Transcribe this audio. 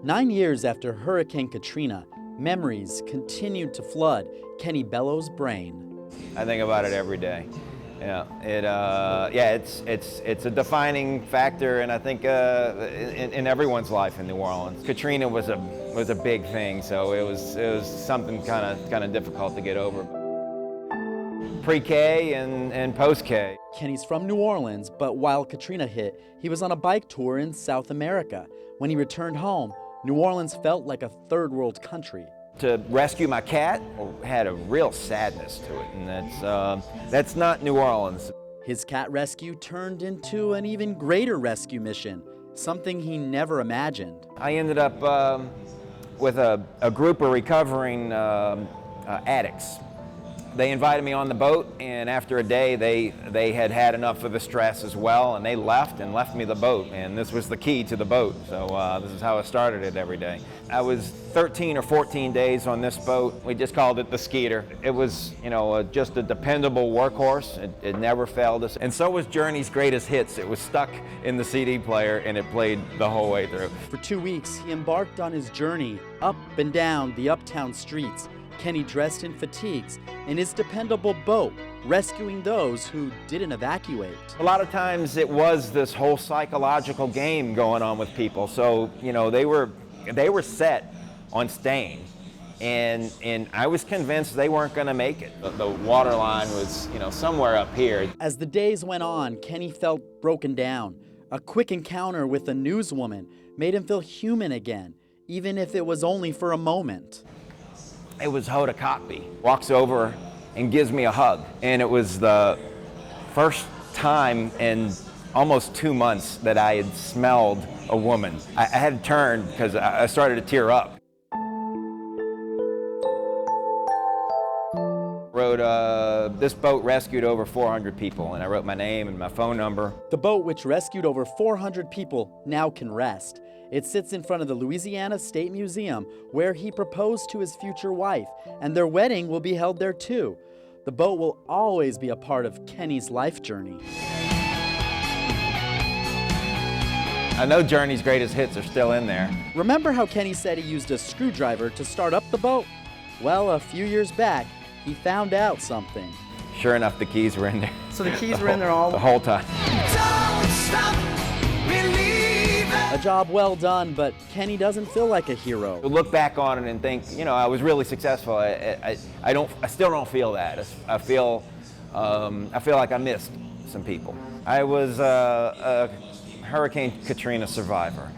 9 years after Hurricane Katrina, memories continued to flood Kenny Bellows' brain. I think about it every day. It's a defining factor, and I think in everyone's life in New Orleans. Katrina was a big thing, so it was something kind of difficult to get over. Pre-K and post-K. Kenny's from New Orleans, but while Katrina hit, he was on a bike tour in South America. When he returned home, New Orleans felt like a third world country. To rescue my cat had a real sadness to it, and that's not New Orleans. His cat rescue turned into an even greater rescue mission, something he never imagined. I ended up with a group of recovering addicts. They invited me on the boat, and after a day, they had had enough of the stress as well, and they left me the boat, and this was the key to the boat. So this is how I started it every day. I was 13 or 14 days on this boat. We just called it the Skeeter. It was, just a dependable workhorse. It never failed us. And so was Journey's Greatest Hits. It was stuck in the CD player, and it played the whole way through. For 2 weeks, he embarked on his journey up and down the uptown streets. Kenny dressed in fatigues in his dependable boat, rescuing those who didn't evacuate. A lot of times it was this whole psychological game going on with people. So, they were set on staying. And I was convinced they weren't going to make it. The water line was, somewhere up here. As the days went on, Kenny felt broken down. A quick encounter with a newswoman made him feel human again, even if it was only for a moment. It was Hoda Kotb. Walks over and gives me a hug. And it was the first time in almost 2 months that I had smelled a woman. I had to turn because I started to tear up. This boat rescued over 400 people, and I wrote my name and my phone number. The boat, which rescued over 400 people, now can rest. It sits in front of the Louisiana State Museum, where he proposed to his future wife, and their wedding will be held there too. The boat will always be a part of Kenny's life journey. I know Journey's Greatest Hits are still in there. Remember how Kenny said he used a screwdriver to start up the boat? Well, a few years back, he found out something. Sure enough, the keys were in there. So the keys were in there all the whole time. Don't stop believing. A job well done, but Kenny doesn't feel like a hero. To look back on it and think, I was really successful. I still don't feel that. I feel like I missed some people. I was a Hurricane Katrina survivor.